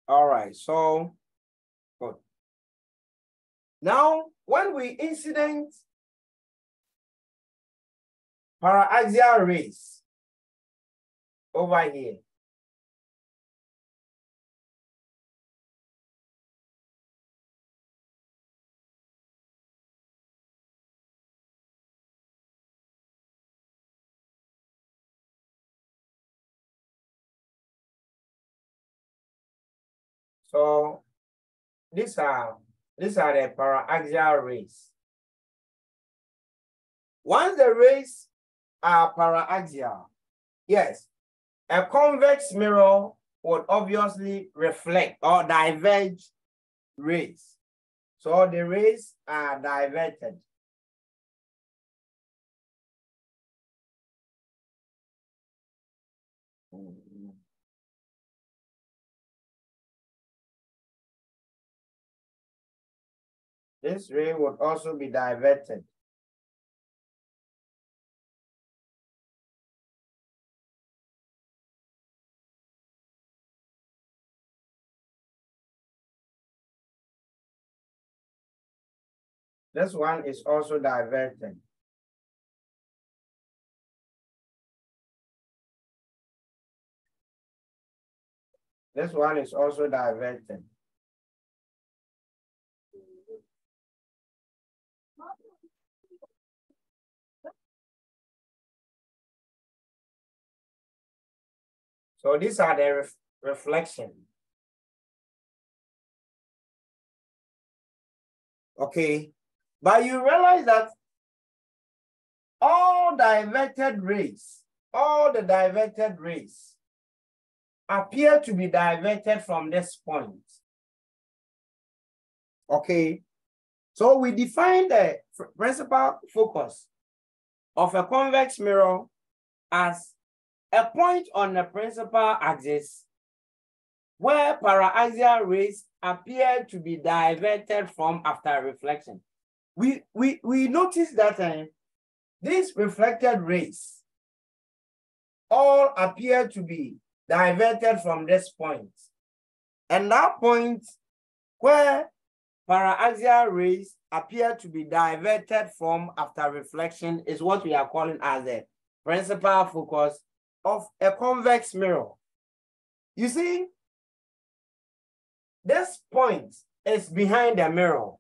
All right, so good. Now, when we incident paraxial rays over here, so these are the paraxial rays. Once the rays are paraxial, yes, a convex mirror would obviously reflect or diverge rays. So the rays are diverted. This ray would also be diverted. This one is also diverted. This one is also diverted. So these are the reflection. Okay, but you realize that all the diverted rays appear to be diverted from this point. Okay, so we define the principal focus of a convex mirror as a point on the principal axis where paraxial rays appear to be diverted from after reflection. We notice that these reflected rays all appear to be diverted from this point. And that point where paraxial rays appear to be diverted from after reflection is what we are calling as the principal focus of a convex mirror. You see, this point is behind the mirror.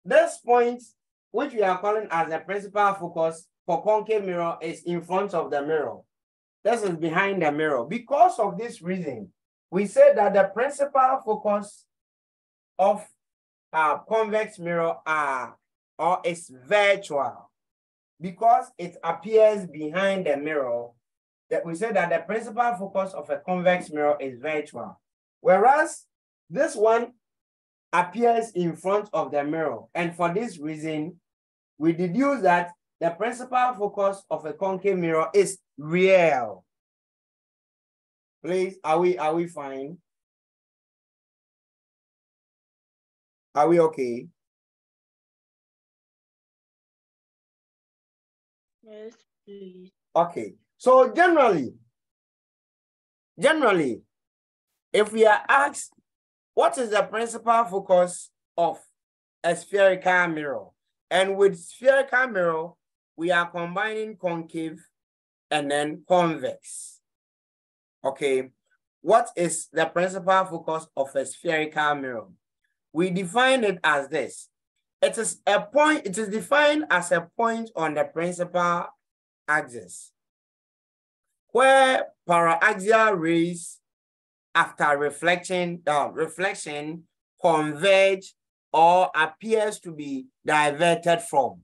This point, which we are calling as the principal focus for concave mirror, is in front of the mirror. This is behind the mirror. Because of this reason, we say that the principal focus of a convex mirror is virtual because it appears behind the mirror. That we say that the principal focus of a convex mirror is virtual, whereas this one appears in front of the mirror. And for this reason, we deduce that the principal focus of a concave mirror is real. Please, are we fine? Are we okay? Yes, please. Okay. So generally, if we are asked, what is the principal focus of a spherical mirror? And with spherical mirror, we are combining concave and then convex. Okay. What is the principal focus of a spherical mirror? We define it as this. It is defined as a point on the principal axis where paraxial rays after reflection converge or appears to be diverted from.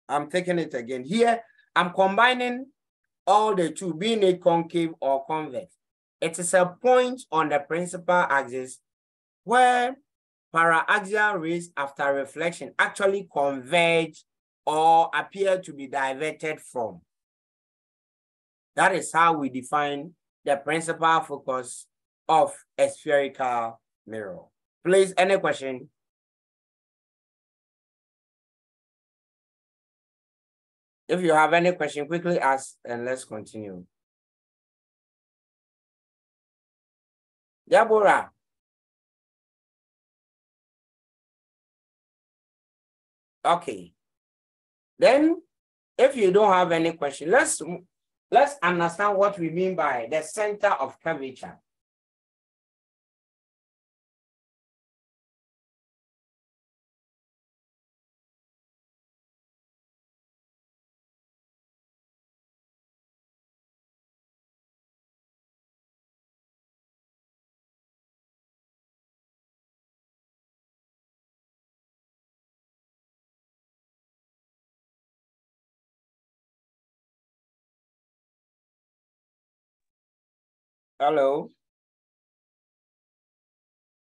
I'm taking it again. Here, I'm combining all the two, being a concave or convex. It is a point on the principal axis where paraxial rays after reflection actually converge or appear to be diverted from. That is how we define the principal focus of a spherical mirror. Please, any question? If you have any question, quickly ask and let's continue. Deborah. Okay. Then, if you don't have any question, let's understand what we mean by the center of curvature. Hello.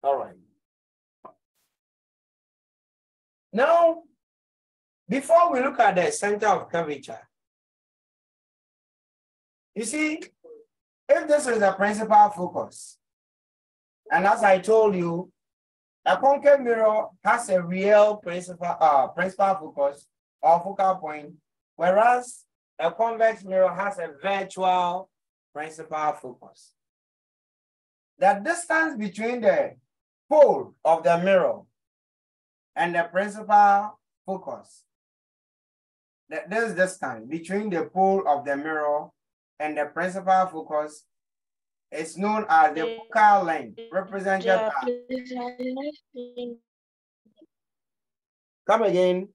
All right. Now, before we look at the center of curvature, you see, if this is the principal focus, and as I told you, a concave mirror has a real principal focus or focal point, whereas a convex mirror has a virtual principal focus. The distance between the pole of the mirror and the principal focus, this distance between the pole of the mirror and the principal focus is known as the focal length, represented by... Come again.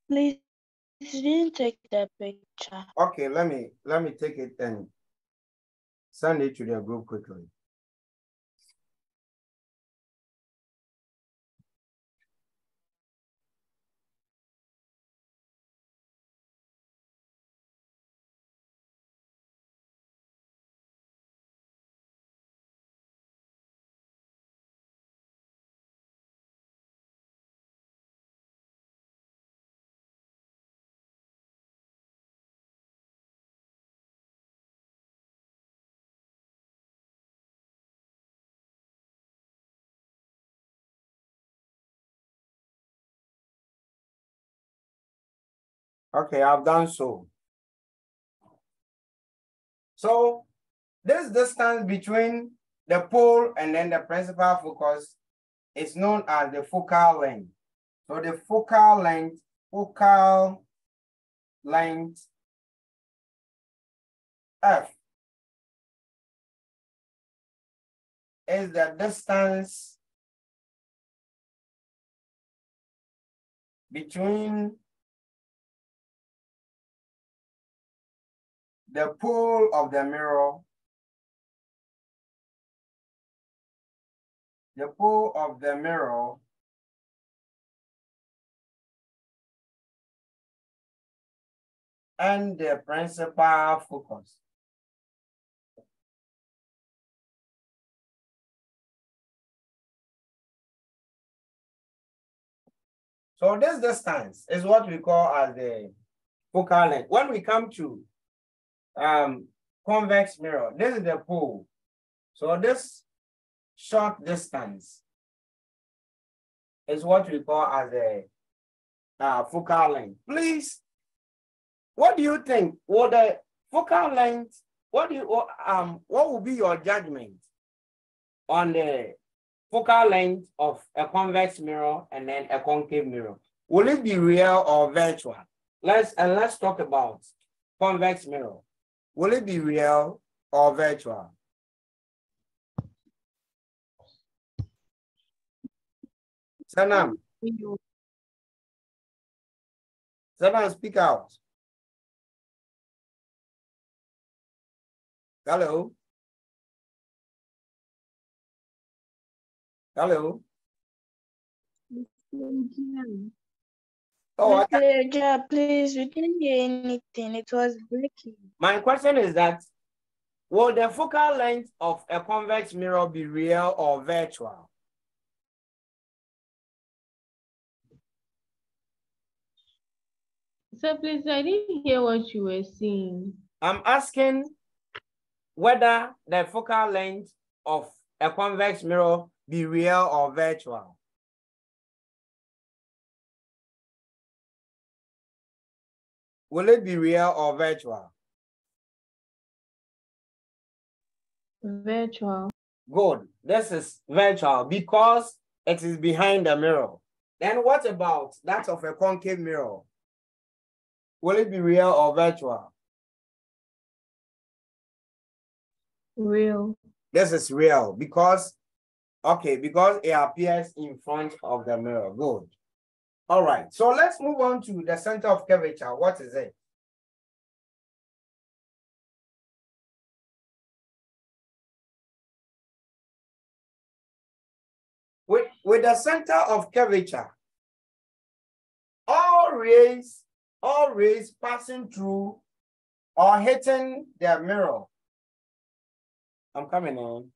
Please, you didn't take the picture. Okay, let me take it and send it to the group quickly. Okay, I've done so. So this distance between the pole and then the principal focus is known as the focal length. So the focal length F is the distance between the pole of the mirror, and the principal focus. So this distance is what we call as the focal length. When we come to convex mirror, this is the pole. So this short distance is what we call as a focal length. Please, what do you think? What the focal length? What will be your judgment on the focal length of a convex mirror and then a concave mirror? Will it be real or virtual? Let's talk about convex mirror. Will it be real or virtual? Sanam, speak out. Hello. Hello. Oh, please, we didn't hear anything. It was breaking. My question is that, will the focal length of a convex mirror be real or virtual? So please, I didn't hear what you were saying. I'm asking whether the focal length of a convex mirror be real or virtual. Will it be real or virtual? Virtual. Good. This is virtual because it is behind the mirror. Then what about that of a concave mirror? Will it be real or virtual? Real. This is real because, okay, because it appears in front of the mirror. Good. All right. So let's move on to the center of curvature. What is it? With the center of curvature, all rays passing through or hitting the mirror. I'm coming in.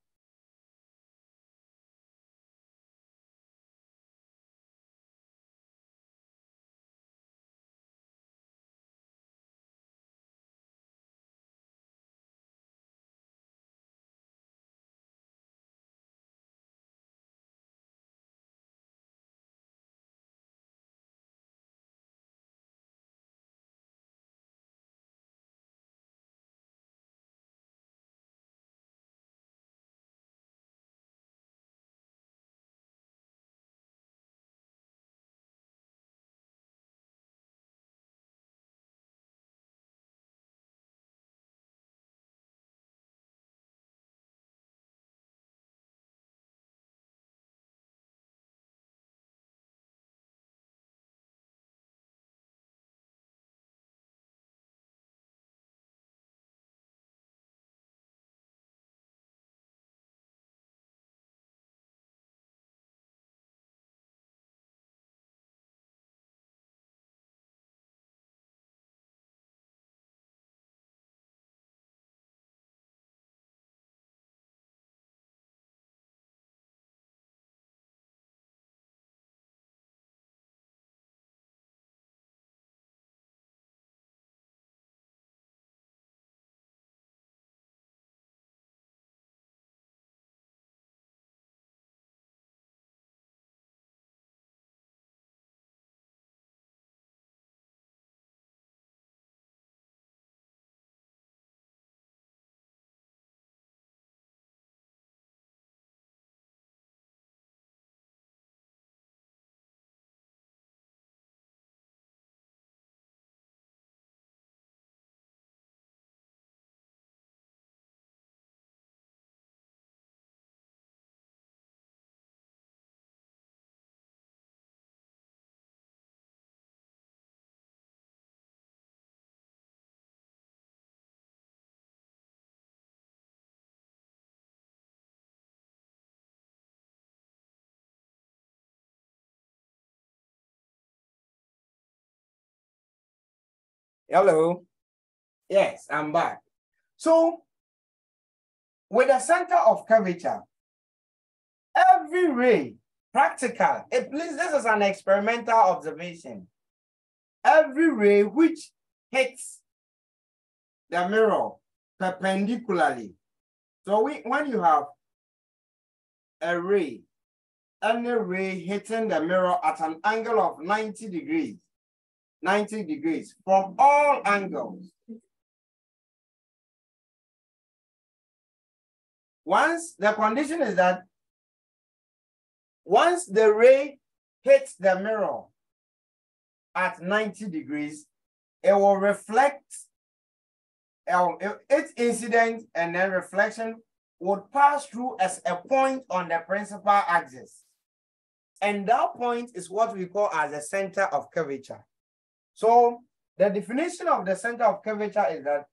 Hello. Yes, I'm back. So with the center of curvature, every ray, practical, please, this is an experimental observation. Every ray which hits the mirror perpendicularly. So when you have a ray, any ray hitting the mirror at an angle of 90 degrees from all angles. Once the condition is that once the ray hits the mirror at 90 degrees, it will reflect its incident, and then reflection would pass through as a point on the principal axis. And that point is what we call as the center of curvature. So the definition of the center of curvature is that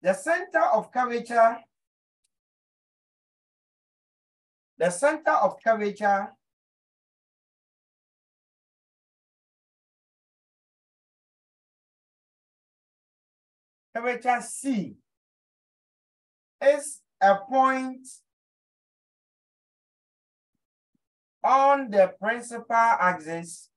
the center of curvature curvature C is a point on the principal axis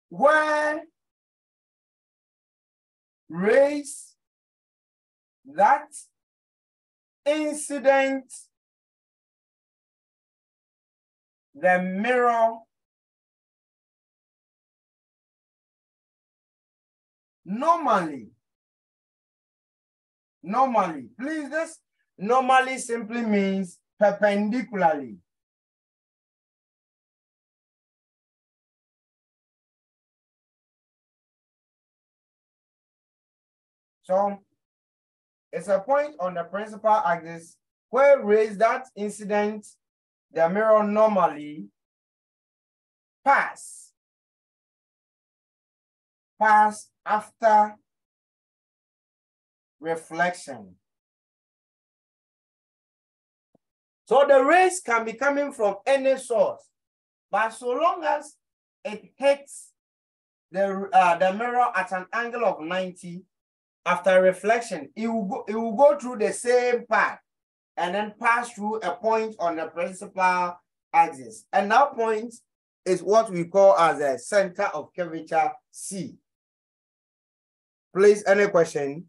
where rays that incident the mirror normally, please, this normally simply means perpendicularly. So it's a point on the principal axis where rays that incident the mirror normally pass after reflection. So the rays can be coming from any source, but so long as it hits the mirror at an angle of 90 after reflection, it will go through the same path and then pass through a point on the principal axis. And that point is what we call as a center of curvature C. Please, any question?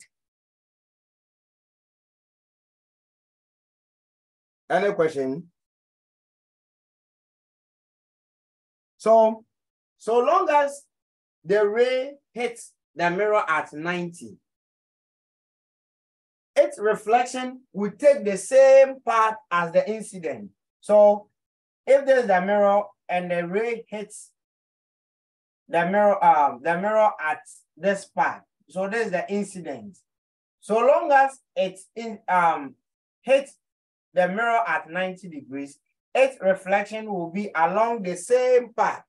Any question? So long as the ray hits the mirror at 90, its reflection will take the same path as the incident. So if there's the mirror and the ray hits the mirror at this path, so this is the incident. So long as it hits the mirror at 90 degrees, its reflection will be along the same path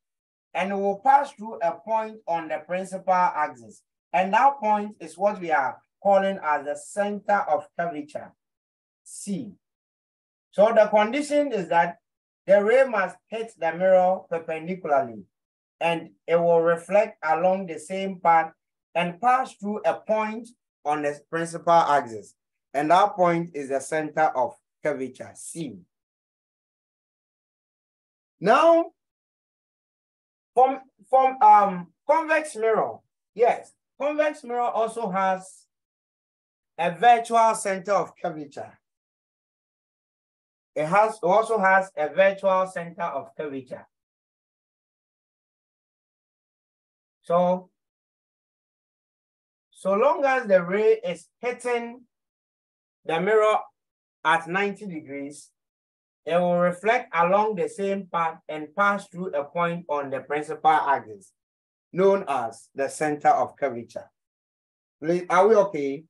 and it will pass through a point on the principal axis. And that point is what we are calling as the center of curvature, C. So the condition is that the ray must hit the mirror perpendicularly and it will reflect along the same path and pass through a point on the principal axis. And that point is the center of curvature, C. Now, from convex mirror, yes, convex mirror also has a virtual center of curvature. It also has a virtual center of curvature. So long as the ray is hitting the mirror at 90 degrees, it will reflect along the same path and pass through a point on the principal axis, known as the center of curvature. Are we okay?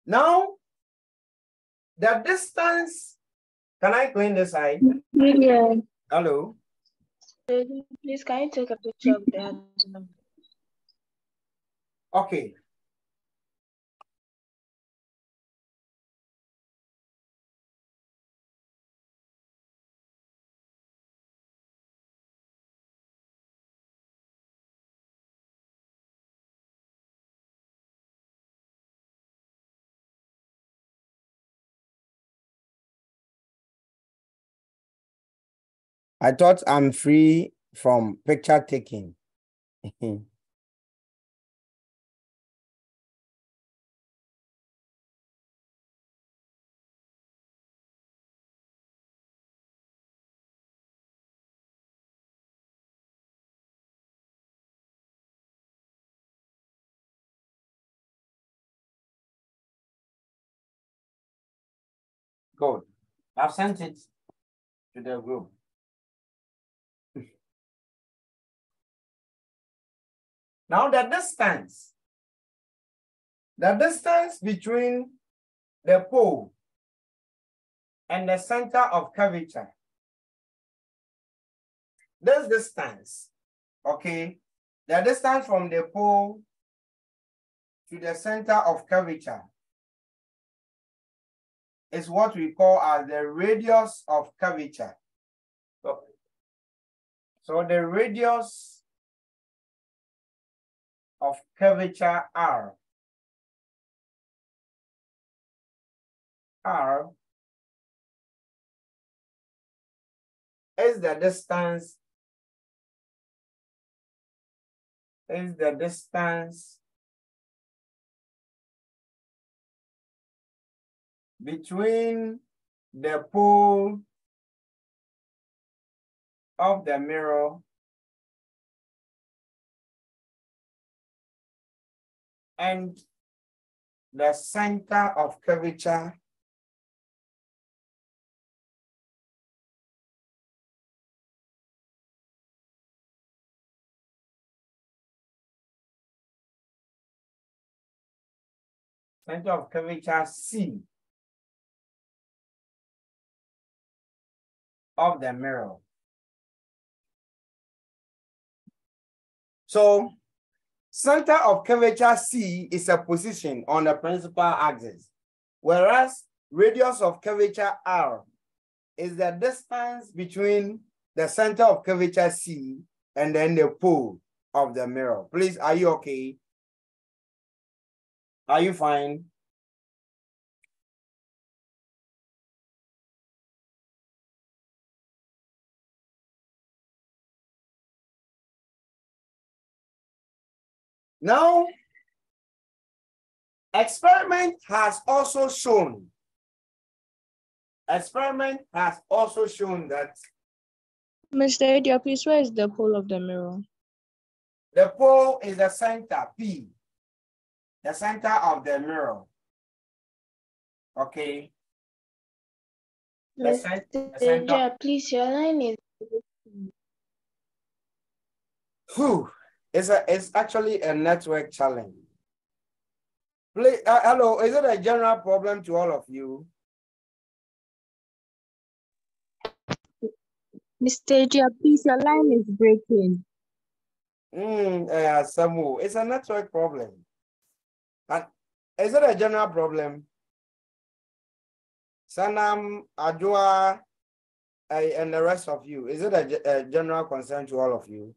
Now, the distance, can I clean this side? Yeah. Hello? Please, can you take a picture of that? Okay. I thought I'm free from picture taking. Good. I've sent it to the group. Now the distance between the pole and the center of curvature, this distance, okay, the distance from the pole to the center of curvature is what we call as the radius of curvature. So the radius of curvature R is the distance between the pole of the mirror and the center of curvature C of the mirror. So center of curvature C is a position on the principal axis, whereas radius of curvature R is the distance between the center of curvature C and then the pole of the mirror. Please, are you okay? Are you fine? Now, experiment has also shown that Mr. Edia, please, where is the pole of the mirror? the pole is the center, P, the center of the mirror. Okay. Mr. Edia, please, your line is... Whew. It's actually a network challenge. Please, hello, is it a general problem to all of you? Mr. Edia, please, your line is breaking. Samu, it's a network problem. And is it a general problem? Sanam, Adua, and the rest of you, is it a general concern to all of you?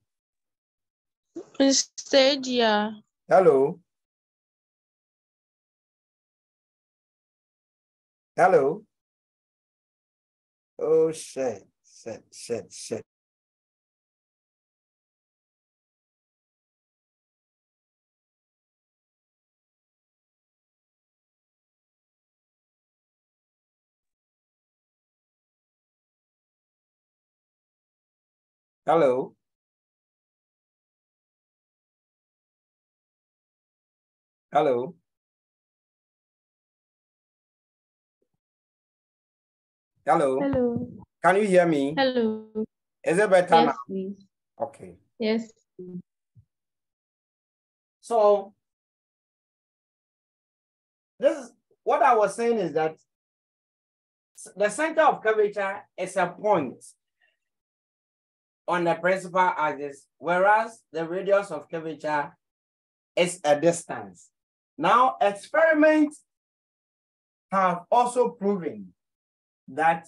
Mr. Edia. Hello? Hello? Oh, shit. Hello? Hello? Hello? Hello. Can you hear me? Hello. Is it better now? Yes, please. Okay. Yes. So, this is what I was saying is that the center of curvature is a point on the principal axis, whereas the radius of curvature is a distance. Now, experiments have also proven that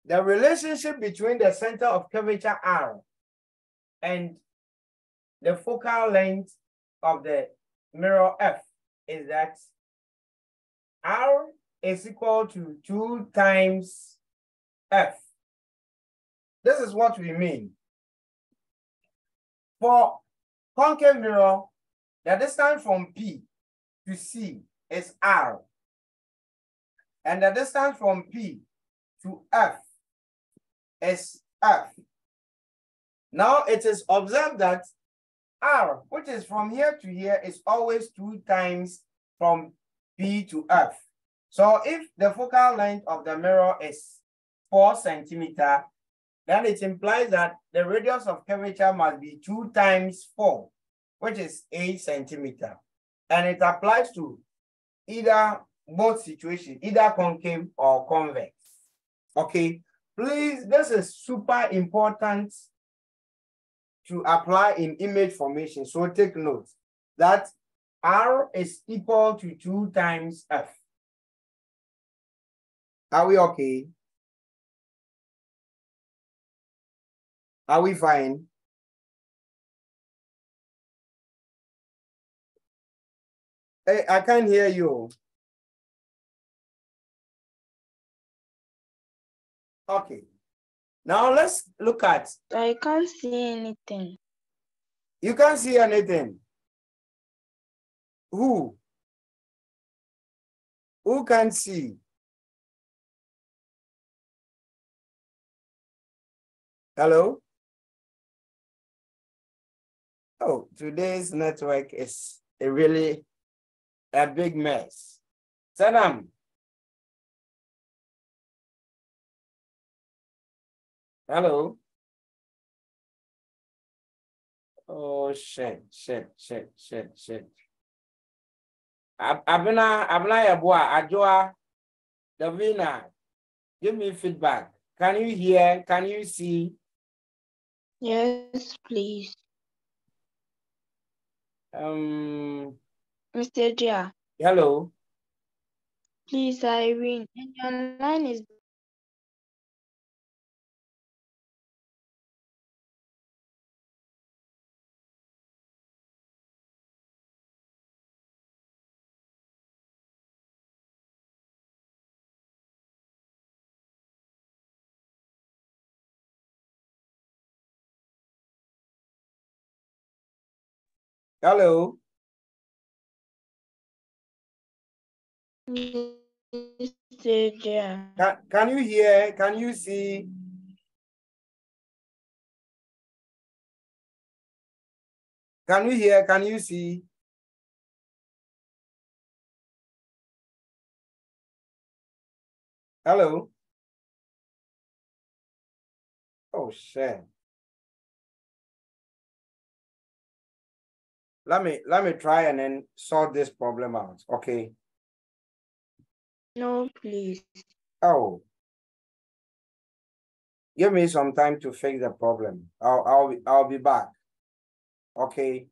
the relationship between the center of curvature R and the focal length of the mirror F is that R is equal to 2 times F. This is what we mean. For concave mirror, the distance from P to C is R. And the distance from P to F is F. Now it is observed that R, which is from here to here, is always 2 times from P to F. So if the focal length of the mirror is 4 centimeters, then it implies that the radius of curvature must be 2 times 4, which is 8 centimeters. And it applies to either both situations, either concave or convex. Okay, please, this is super important to apply in image formation. So take note that R is equal to 2 times F. Are we okay? Are we fine? Hey, I can't hear you. Okay. Now let's look at. I can't see anything. You can't see anything. Who? Who can see? Hello? Oh, today's network is really a big mess. Saddam. Hello. Oh, shit. Abna Yabua, Ajoa, Davina, give me feedback. Can you hear? Can you see? Yes, please. Mr. Jia. Hello. Please, Irene. And your line is Hello. Mr. Jia. Can you hear? Can you see? Can you hear? Can you see? Hello. Oh, shit. Let me try and then sort this problem out. Okay. No, please. Oh. Give me some time to fix the problem. I'll be back. Okay.